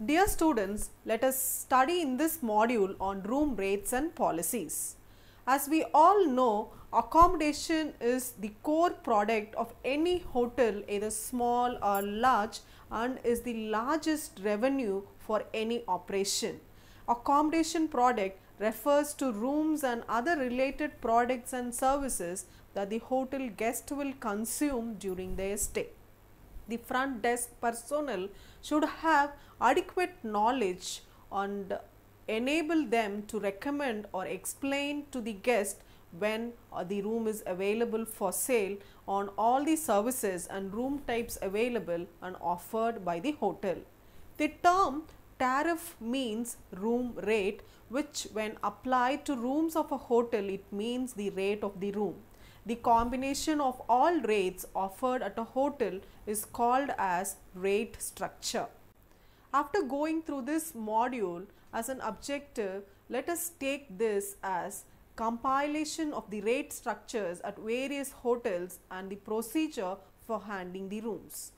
Dear students, let us study in this module on room rates and policies. As we all know, accommodation is the core product of any hotel, either small or large, and is the largest revenue for any operation. Accommodation product refers to rooms and other related products and services that the hotel guest will consume during their stay. The front desk personnel should have adequate knowledge and enable them to recommend or explain to the guest when the room is available for sale on all the services and room types available and offered by the hotel. The term tariff means room rate, which when applied to rooms of a hotel, it means the rate of the room. The combination of all rates offered at a hotel is called as rate structure. After going through this module as an objective, let us take this as compilation of the rate structures at various hotels and the procedure for handling the rooms,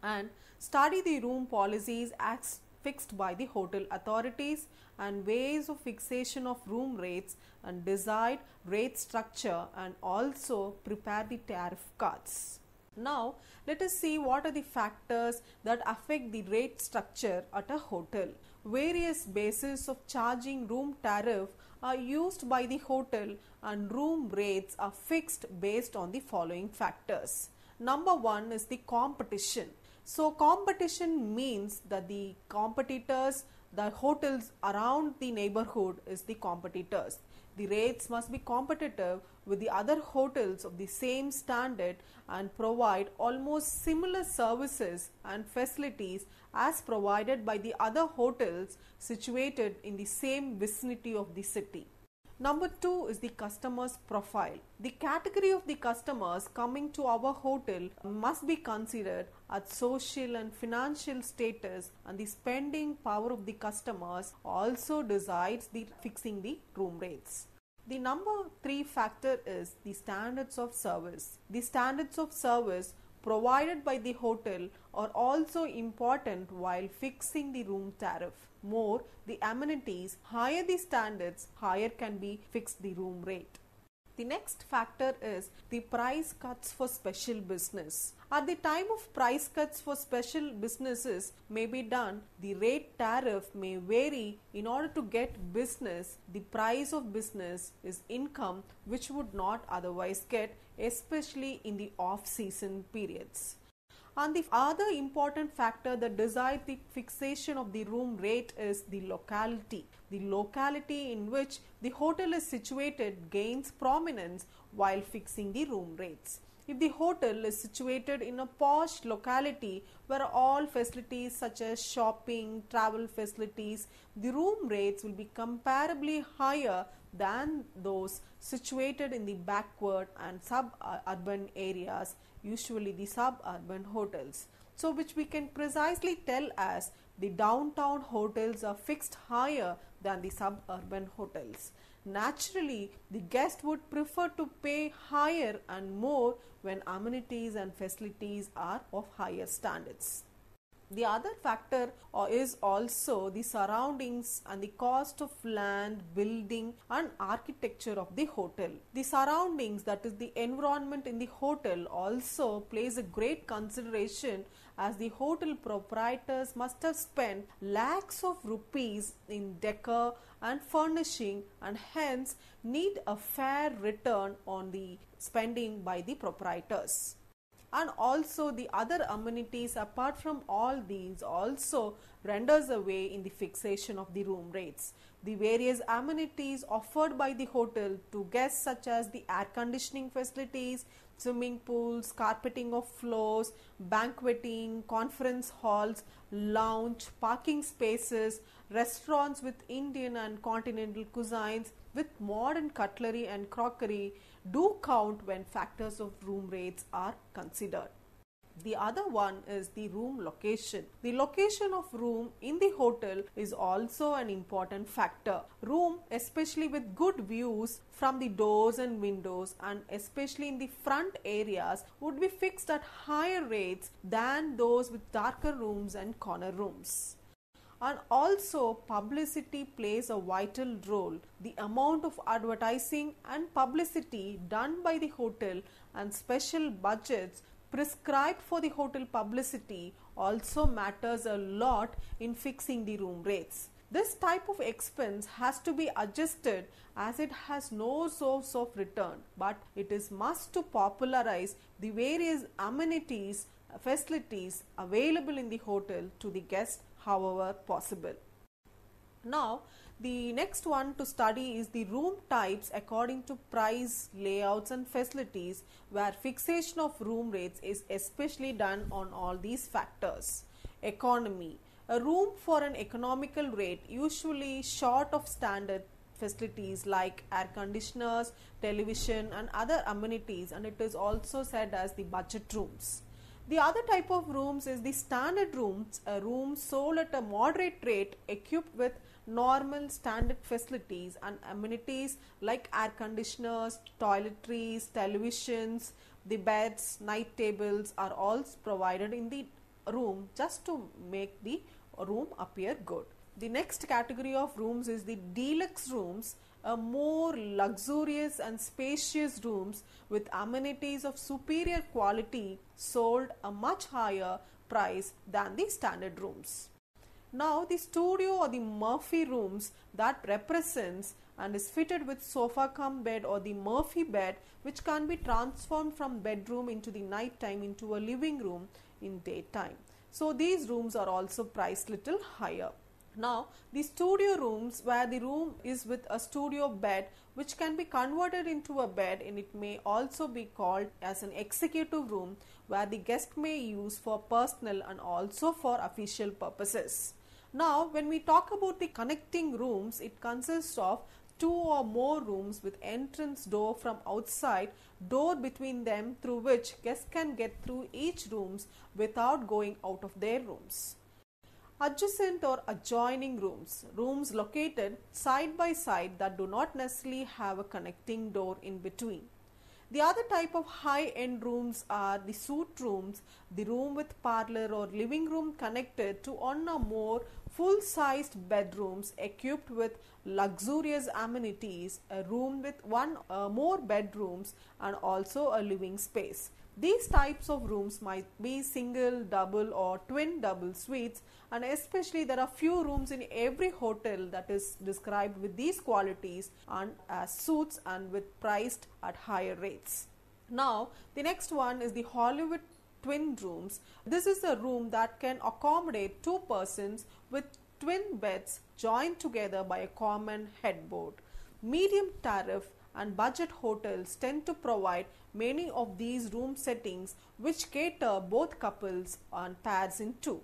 and study the room policies as fixed by the hotel authorities and ways of fixation of room rates, and decide rate structure and also prepare the tariff cards. Now let us see what are the factors that affect the rate structure at a hotel. Various bases of charging room tariff are used by the hotel, and room rates are fixed based on the following factors. Number one is the competition. So competition means that the competitors, the hotels around the neighborhood is the competitors. The rates must be competitive with the other hotels of the same standard and provide almost similar services and facilities as provided by the other hotels situated in the same vicinity of the city. Number two is the customer's profile. The category of the customers coming to our hotel must be considered as social and financial status, and the spending power of the customers also decides the fixing the room rates. The number three factor is the standards of service. The standards of service provided by the hotel are also important while fixing the room tariff. More the amenities, higher the standards, higher can be fixed the room rate. The next factor is the price cuts for special business. At the time of price cuts for special businesses may be done, the rate tariff may vary. In order to get business, the price of business is income which would not otherwise get, especially in the off-season periods. And the other important factor that decides the fixation of the room rate is the locality. The locality in which the hotel is situated gains prominence while fixing the room rates. If the hotel is situated in a posh locality where all facilities such as shopping, travel facilities, the room rates will be comparably higher than those situated in the backward and suburban areas, usually the suburban hotels. So which we can precisely tell as the downtown hotels are fixed higher than the suburban hotels. Naturally, the guest would prefer to pay higher and more when amenities and facilities are of higher standards. The other factor is also the surroundings and the cost of land, building and architecture of the hotel. The surroundings, that is the environment in the hotel, also plays a great consideration, as the hotel proprietors must have spent lakhs of rupees in decor and furnishing, and hence need a fair return on the spending by the proprietors. And also the other amenities apart from all these also renders a way in the fixation of the room rates. The various amenities offered by the hotel to guests, such as the air conditioning facilities, swimming pools, carpeting of floors, banqueting, conference halls, lounge, parking spaces, restaurants with Indian and continental cuisines with modern cutlery and crockery, do count when factors of room rates are considered. The other one is the room location. The location of room in the hotel is also an important factor. Room, especially with good views from the doors and windows, and especially in the front areas, would be fixed at higher rates than those with darker rooms and corner rooms. And also publicity plays a vital role. The amount of advertising and publicity done by the hotel and special budgets prescribed for the hotel publicity also matters a lot in fixing the room rates. This type of expense has to be adjusted as it has no source of return, but it is must to popularize the various amenities, facilities available in the hotel to the guests however possible. Now, the next one to study is the room types according to price, layouts and facilities, where fixation of room rates is especially done on all these factors. Economy. A room for an economical rate usually short of standard facilities like air conditioners, television and other amenities, and it is also said as the budget rooms. The other type of rooms is the standard rooms, a room sold at a moderate rate equipped with normal standard facilities and amenities like air conditioners, toiletries, televisions, the beds, night tables are all provided in the room just to make the room appear good. The next category of rooms is the deluxe rooms, a more luxurious and spacious rooms with amenities of superior quality sold a much higher price than the standard rooms. Now the studio or the Murphy rooms that represents and is fitted with sofa cum bed or the Murphy bed, which can be transformed from bedroom into the night time into a living room in daytime. So these rooms are also priced little higher. Now the studio rooms, where the room is with a studio bed which can be converted into a bed, and it may also be called as an executive room where the guest may use for personal and also for official purposes. Now when we talk about the connecting rooms, it consists of two or more rooms with entrance door from outside, door between them through which guests can get through each rooms without going out of their rooms. Adjacent or adjoining rooms, rooms located side by side that do not necessarily have a connecting door in between. The other type of high-end rooms are the suite rooms, the room with parlor or living room connected to one or more full-sized bedrooms equipped with luxurious amenities, a room with one or more bedrooms and also a living space. These types of rooms might be single, double or twin double suites, and especially there are few rooms in every hotel that is described with these qualities and as suites and with priced at higher rates. Now the next one is the Hollywood twin rooms. This is a room that can accommodate two persons with twin beds joined together by a common headboard. Medium tariff and budget hotels tend to provide many of these room settings which cater both couples and pairs in two.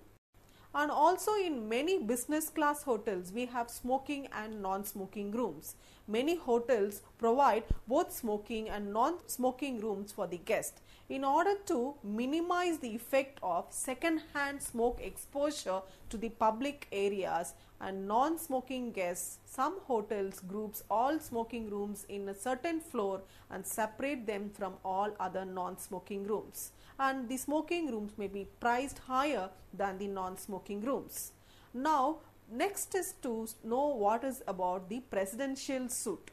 And also in many business class hotels we have smoking and non-smoking rooms. Many hotels provide both smoking and non-smoking rooms for the guest. In order to minimize the effect of second-hand smoke exposure to the public areas and non-smoking guests, some hotels groups all smoking rooms in a certain floor and separate them from all other non-smoking rooms. And the smoking rooms may be priced higher than the non-smoking rooms. Now next is to know what is about the presidential suite.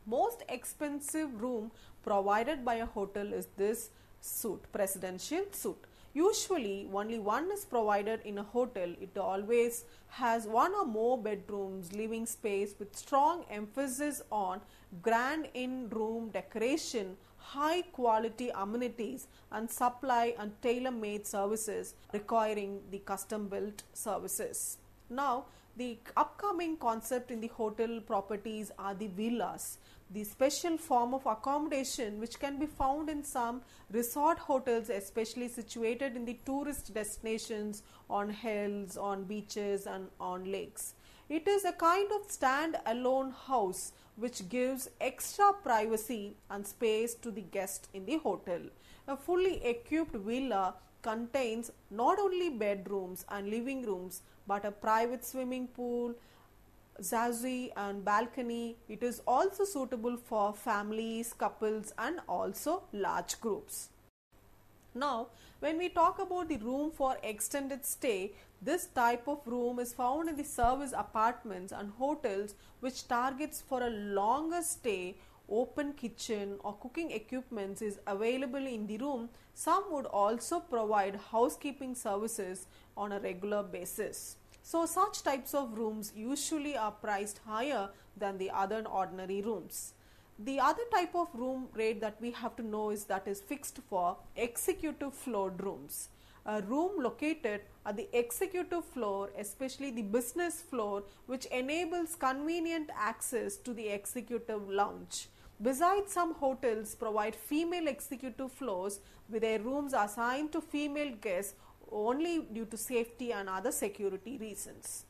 Most expensive room provided by a hotel is this suite, presidential suite. Usually only one is provided in a hotel. It always has one or more bedrooms, living space with strong emphasis on grand in-room decoration, high quality amenities and supply and tailor-made services requiring the custom built services. Now the upcoming concept in the hotel properties are the villas, the special form of accommodation which can be found in some resort hotels, especially situated in the tourist destinations, on hills, on beaches and on lakes. It is a kind of stand-alone house which gives extra privacy and space to the guest in the hotel. A fully equipped villa contains not only bedrooms and living rooms but a private swimming pool, jacuzzi and balcony. It is also suitable for families, couples and also large groups. Now, when we talk about the room for extended stay, this type of room is found in the service apartments and hotels which targets for a longer stay. Open kitchen or cooking equipment is available in the room. Some would also provide housekeeping services on a regular basis. So, such types of rooms usually are priced higher than the other ordinary rooms. The other type of room rate that we have to know is that is fixed for executive floored rooms. A room located at the executive floor, especially the business floor, which enables convenient access to the executive lounge. Besides, some hotels provide female executive floors with their rooms assigned to female guests only due to safety and other security reasons.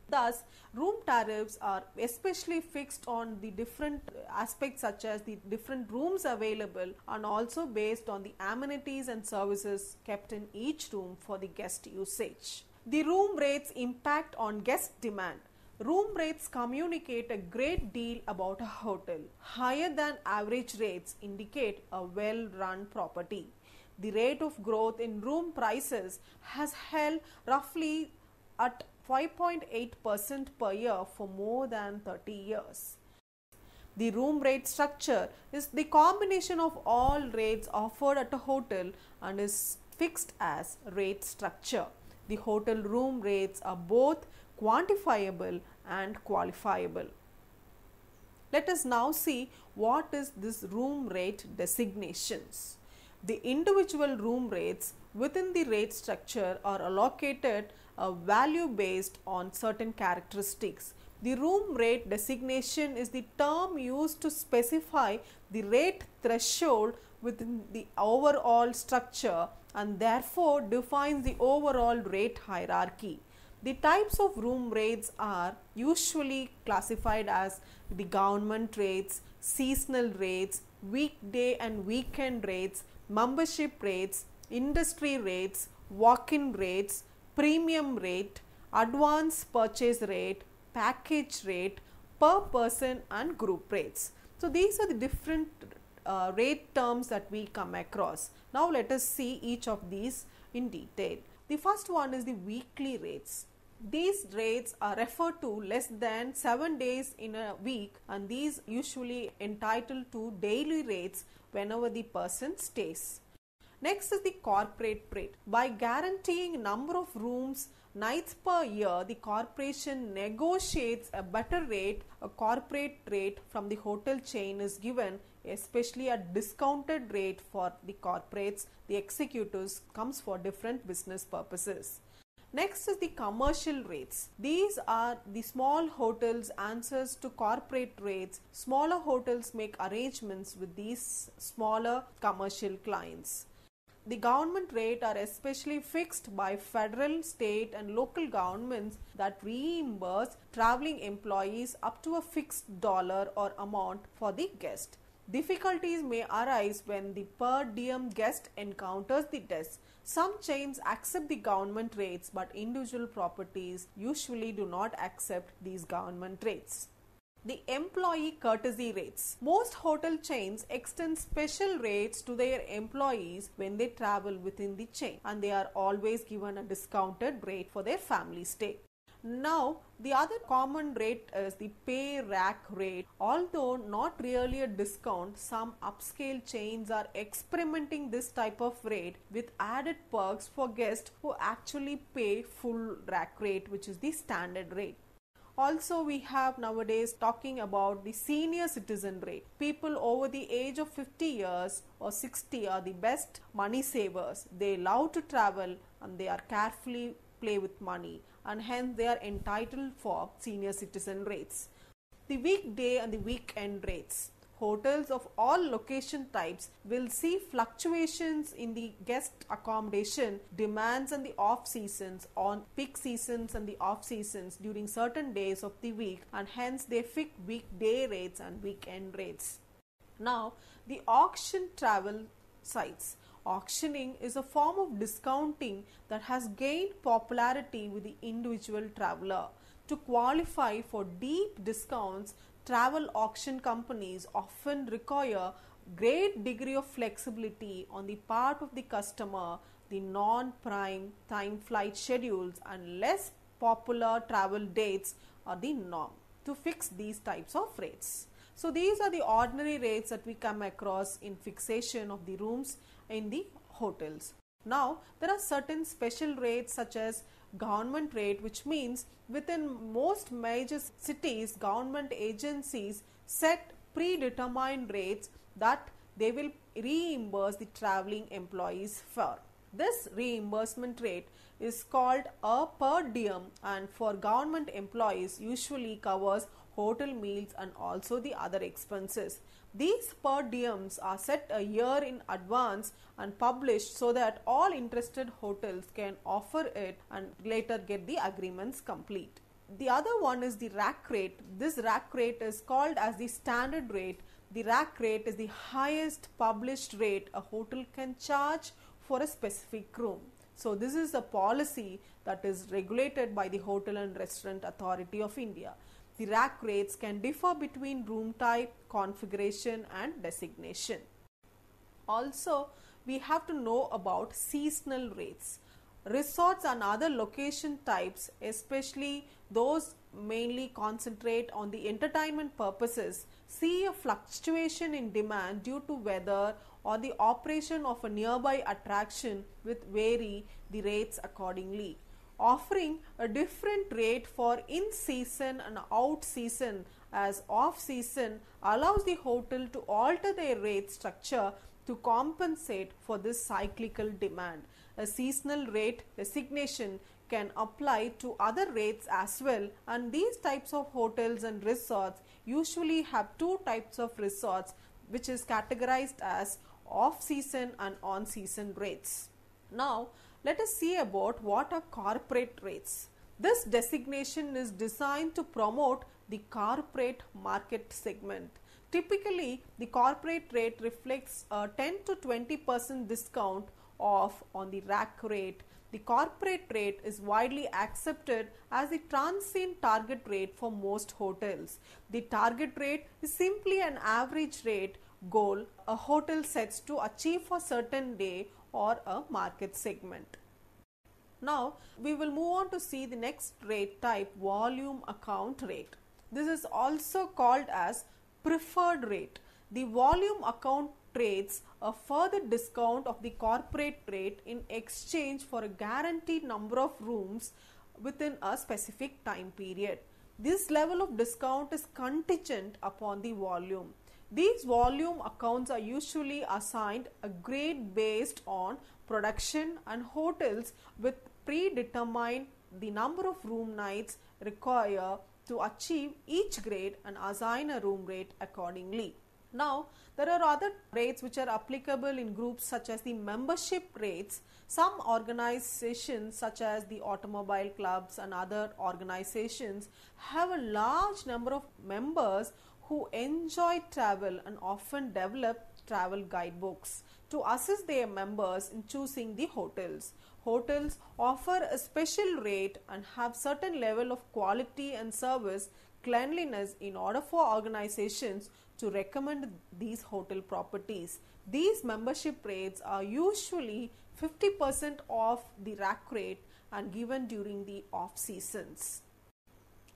Thus, room tariffs are especially fixed on the different aspects such as the different rooms available and also based on the amenities and services kept in each room for the guest usage. The room rates impact on guest demand. Room rates communicate a great deal about a hotel. Higher than average rates indicate a well-run property. The rate of growth in room prices has held roughly at 5.8% per year for more than 30 years. The room rate structure is the combination of all rates offered at a hotel and is fixed as rate structure. The hotel room rates are both quantifiable and qualifiable. Let us now see what is this room rate designations. The individual room rates within the rate structure are allocated a value based on certain characteristics. The room rate designation is the term used to specify the rate threshold within the overall structure and therefore defines the overall rate hierarchy. The types of room rates are usually classified as the government rates, seasonal rates, weekday and weekend rates, membership rates, industry rates, walk-in rates, premium rate, advance purchase rate, package rate, per person and group rates. So, these are the different rate terms that we come across. Now, let us see each of these in detail. The first one is the weekly rates. These rates are referred to less than 7 days in a week and these usually entitled to daily rates whenever the person stays. Next is the corporate rate. By guaranteeing number of rooms, nights per year, the corporation negotiates a better rate. A corporate rate from the hotel chain is given, especially a discounted rate for the corporates. The executives comes for different business purposes. Next is the commercial rates. These are the small hotels answers to corporate rates. Smaller hotels make arrangements with these smaller commercial clients. The government rate are especially fixed by federal, state and local governments that reimburse traveling employees up to a fixed dollar or amount for the guest. Difficulties may arise when the per diem guest encounters the desk. Some chains accept the government rates, but individual properties usually do not accept these government rates. The employee courtesy rates. Most hotel chains extend special rates to their employees when they travel within the chain, and they are always given a discounted rate for their family stay. Now, the other common rate is the pay rack rate. Although not really a discount, some upscale chains are experimenting this type of rate with added perks for guests who actually pay full rack rate, which is the standard rate. Also, we have nowadays talking about the senior citizen rate. People over the age of 50 years or 60 are the best money savers. They love to travel and they are carefully play with money, and hence they are entitled for senior citizen rates. The weekday and the weekend rates. Hotels of all location types will see fluctuations in the guest accommodation demands and the off seasons, on peak seasons and the off seasons during certain days of the week, and hence they fix weekday rates and weekend rates. Now, the auction travel sites. Auctioning is a form of discounting that has gained popularity with the individual traveler. To qualify for deep discounts, travel auction companies often require great degree of flexibility on the part of the customer, the non-prime time flight schedules and less popular travel dates are the norm to fix these types of rates. So these are the ordinary rates that we come across in fixation of the rooms in the hotels. Now there are certain special rates such as government rate, which means within most major cities government agencies set predetermined rates that they will reimburse the travelling employees for. This reimbursement rate is called a per diem, and for government employees usually covers hotel meals and also the other expenses. These per diems are set a year in advance and published so that all interested hotels can offer it and later get the agreements complete. The other one is the rack rate. This rack rate is called as the standard rate. The rack rate is the highest published rate a hotel can charge for a specific room. So this is a policy that is regulated by the Hotel and Restaurant Authority of India. The rack rates can differ between room type, configuration and designation. Also, we have to know about seasonal rates. Resorts and other location types, especially those mainly concentrate on the entertainment purposes, see a fluctuation in demand due to weather or the operation of a nearby attraction with vary the rates accordingly. Offering a different rate for in-season and out-season as off-season allows the hotel to alter their rate structure to compensate for this cyclical demand. A seasonal rate designation can apply to other rates as well, and these types of hotels and resorts usually have two types of resorts, which is categorized as off-season and on-season rates. Now let us see about what are corporate rates. This designation is designed to promote the corporate market segment. Typically, the corporate rate reflects a 10 to 20% discount off on the rack rate. The corporate rate is widely accepted as the transient target rate for most hotels. The target rate is simply an average rate goal a hotel sets to achieve for certain day or a market segment. Now we will move on to see the next rate type, volume account rate. This is also called as preferred rate. The volume account trades a further discount of the corporate rate in exchange for a guaranteed number of rooms within a specific time period. This level of discount is contingent upon the volume. These volume accounts are usually assigned a grade based on production, and hotels with predetermined the number of room nights require to achieve each grade and assign a room rate accordingly. Now there are other rates which are applicable in groups such as the membership rates. Some organizations such as the automobile clubs and other organizations have a large number of members who enjoy travel and often develop travel guidebooks to assist their members in choosing the hotels. Hotels offer a special rate and have certain level of quality and service cleanliness in order for organizations to recommend these hotel properties. These membership rates are usually 50% off the rack rate and given during the off seasons.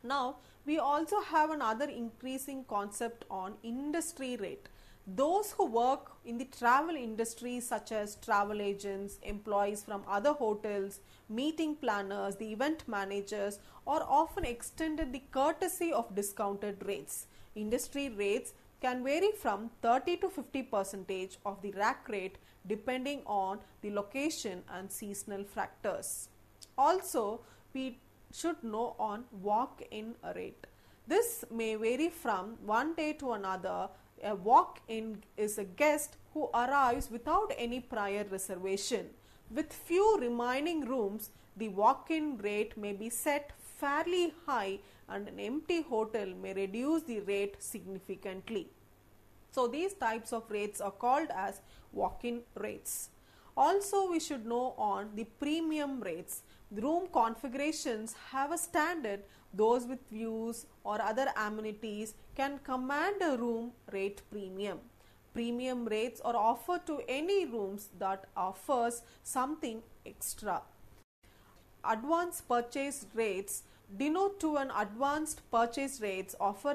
Now we also have another increasing concept on industry rate. Those who work in the travel industry such as travel agents, employees from other hotels, meeting planners, the event managers are often extended the courtesy of discounted rates. Industry rates can vary from 30 to 50% of the rack rate depending on the location and seasonal factors. Also, we should know on walk-in rate. This may vary from one day to another. A walk-in is a guest who arrives without any prior reservation. With few remaining rooms, the walk-in rate may be set fairly high and an empty hotel may reduce the rate significantly. So these types of rates are called as walk-in rates. Also we should know on the premium rates. The room configurations have a standard. Those with views or other amenities can command a room rate premium. premium rates are offered to any rooms that offers something extra. Advanced purchase rates denote to an advanced purchase rates offer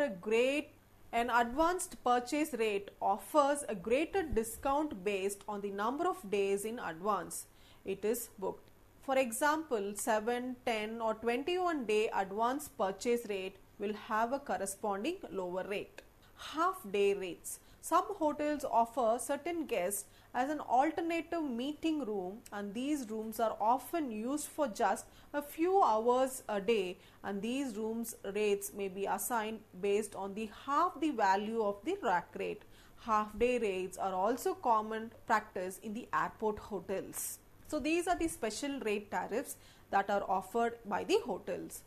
an advanced purchase rate offers a greater discount based on the number of days in advance it is booked. For example, 7, 10 or 21 day advance purchase rate will have a corresponding lower rate. Half day rates. Some hotels offer certain guests as an alternative meeting room, and these rooms are often used for just a few hours a day, and these rooms rates may be assigned based on the half the value of the rack rate. Half day rates are also common practice in the airport hotels. So these are the special rate tariffs that are offered by the hotels.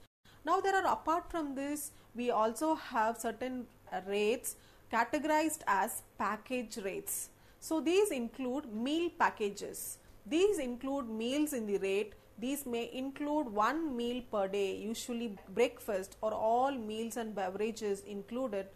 Now there are, apart from this, we also have certain rates categorized as package rates. So these include meal packages. These include meals in the rate. These may include one meal per day, usually breakfast, or all meals and beverages included,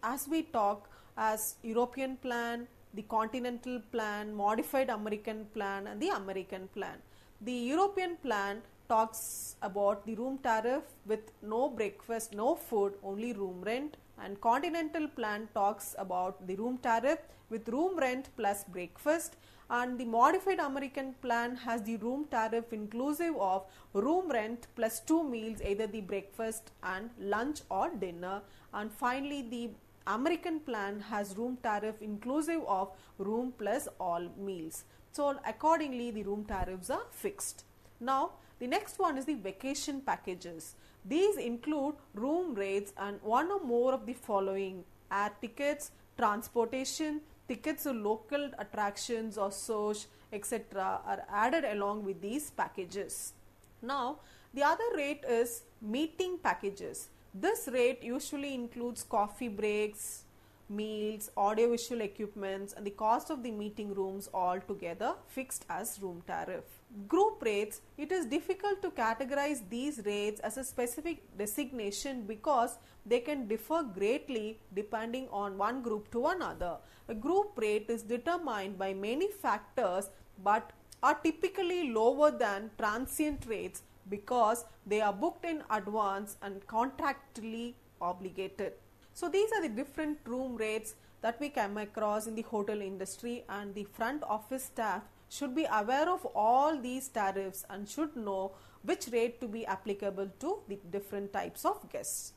as we talk as European plan, the continental plan, modified American plan, and the American plan. The European plan talks about the room tariff with no breakfast, no food, only room rent, and continental plan talks about the room tariff with room rent plus breakfast, and the modified American plan has the room tariff inclusive of room rent plus 2 meals, either the breakfast and lunch or dinner, and finally the American plan has room tariff inclusive of room plus all meals. So accordingly the room tariffs are fixed. Now the next one is the vacation packages. These include room rates and one or more of the following: air tickets, transportation, tickets to local attractions or shows, etc. are added along with these packages. Now the other rate is meeting packages. This rate usually includes coffee breaks, meals, audiovisual equipments, and the cost of the meeting rooms all together fixed as room tariff. Group rates, it is difficult to categorize these rates as a specific designation because they can differ greatly depending on one group to another. A group rate is determined by many factors but are typically lower than transient rates because they are booked in advance and contractually obligated. So these are the different room rates that we come across in the hotel industry, and the front office staff should be aware of all these tariffs and should know which rate to be applicable to the different types of guests.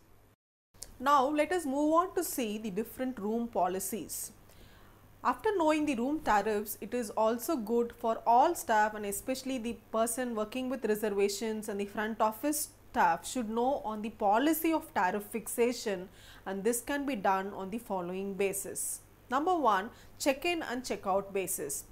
Now let us move on to see the different room policies. After knowing the room tariffs, it is also good for all staff, and especially the person working with reservations and the front office staff should know on the policy of tariff fixation, and this can be done on the following basis. Number 1, check-in and check-out basis.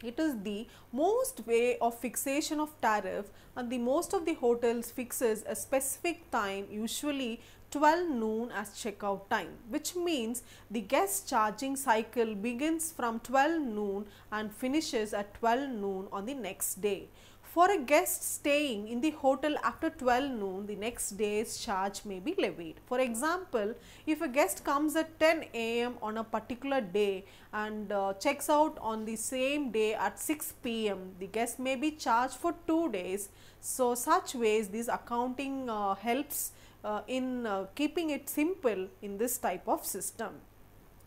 It is the most way of fixation of tariff, and the most of the hotels fixes a specific time, usually 12 noon as checkout time, which means the guest charging cycle begins from 12 noon and finishes at 12 noon on the next day. For a guest staying in the hotel after 12 noon, the next day's charge may be levied. For example, if a guest comes at 10 am on a particular day and checks out on the same day at 6 pm, the guest may be charged for 2 days. So such ways this accounting helps in keeping it simple in this type of system.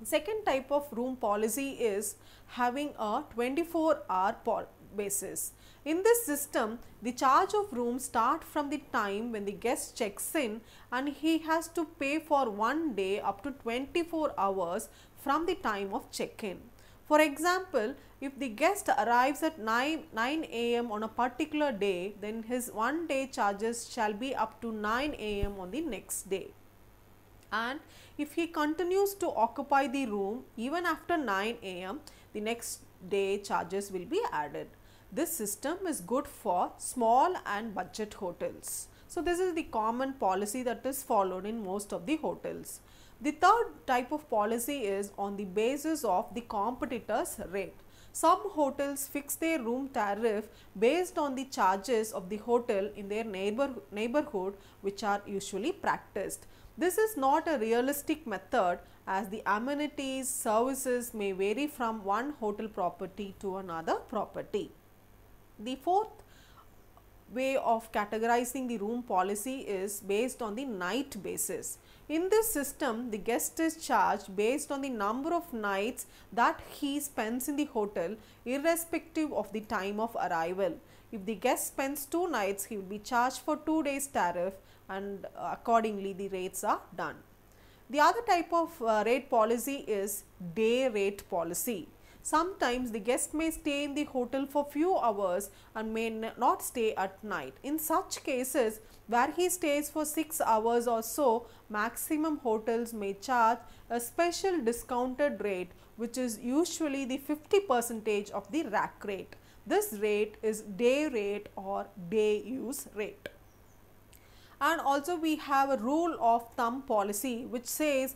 Second type of room policy is having a 24-hour basis. In this system, the charge of room starts from the time when the guest checks in, and he has to pay for 1 day up to 24 hours from the time of check-in. For example, if the guest arrives at 9 am on a particular day, then his 1 day charges shall be up to 9 am on the next day. And if he continues to occupy the room even after 9 am, the next day charges will be added. This system is good for small and budget hotels. So this is the common policy that is followed in most of the hotels. The third type of policy is on the basis of the competitor's rate. Some hotels fix their room tariff based on the charges of the hotel in their neighborhood, which are usually practiced. This is not a realistic method as the amenities, services may vary from one hotel property to another property. The fourth way of categorizing the room policy is based on the night basis. In this system, the guest is charged based on the number of nights that he spends in the hotel irrespective of the time of arrival. If the guest spends 2 nights, he will be charged for 2 days tariff, and accordingly the rates are done. The other type of rate policy is day rate policy. Sometimes the guest may stay in the hotel for few hours and may not stay at night. In such cases, where he stays for 6 hours or so, maximum hotels may charge a special discounted rate, which is usually the 50% of the rack rate. This rate is day rate or day use rate. And also we have a rule of thumb policy which says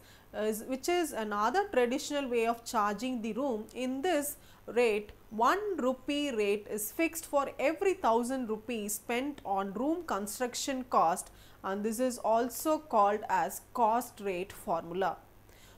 which is another traditional way of charging the room. In this rate, 1 rupee rate is fixed for every 1000 rupees spent on room construction cost, and this is also called as cost rate formula.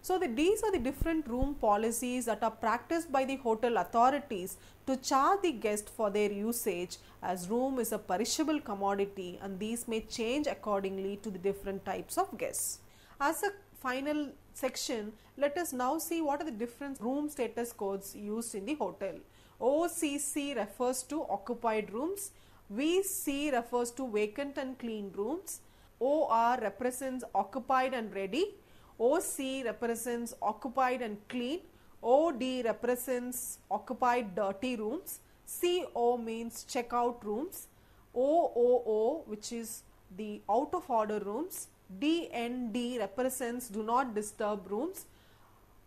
So, these are the different room policies that are practiced by the hotel authorities to charge the guest for their usage, as room is a perishable commodity and these may change accordingly to the different types of guests. As a final section, let us now see what are the different room status codes used in the hotel. OCC refers to occupied rooms, VC refers to vacant and clean rooms, OR represents occupied and ready, OC represents occupied and clean, OD represents occupied dirty rooms, CO means checkout rooms, OOO which is the out of order rooms, DND represents do not disturb rooms,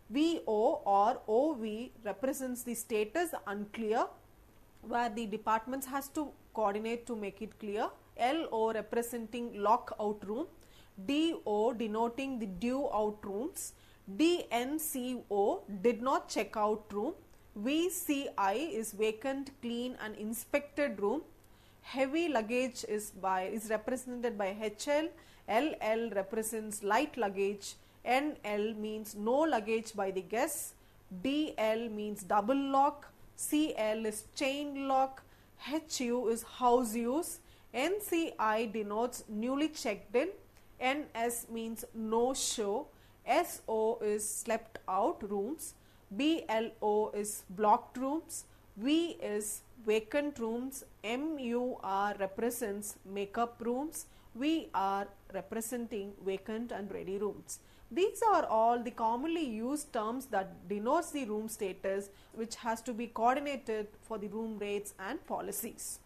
VO or OV represents the status unclear, where the departments has to coordinate to make it clear, LO representing lock out room, DO denoting the due out rooms, DNCO did not check out room, VCI is vacant, clean and inspected room, heavy luggage is represented by HL, LL represents light luggage, NL means no luggage by the guests, DL means double lock, CL is chain lock, HU is house use, NCI denotes newly checked in, NS means no show, SO is slept out rooms, BLO is blocked rooms, V is vacant rooms, MUR represents makeup rooms, VR representing vacant and ready rooms. These are all the commonly used terms that denotes the room status, which has to be coordinated for the room rates and policies.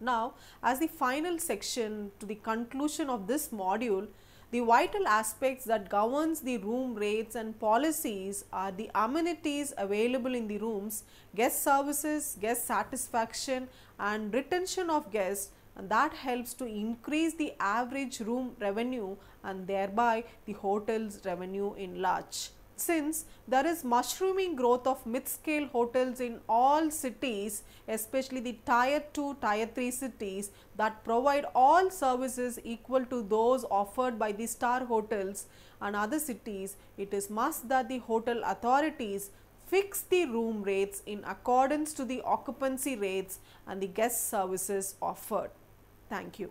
Now, as the final section to the conclusion of this module, the vital aspects that governs the room rates and policies are the amenities available in the rooms, guest services, guest satisfaction and retention of guests, and that helps to increase the average room revenue and thereby the hotel's revenue in large. Since there is mushrooming growth of mid-scale hotels in all cities, especially the tier 2, tier 3 cities that provide all services equal to those offered by the star hotels and other cities, it is must that the hotel authorities fix the room rates in accordance to the occupancy rates and the guest services offered. Thank you.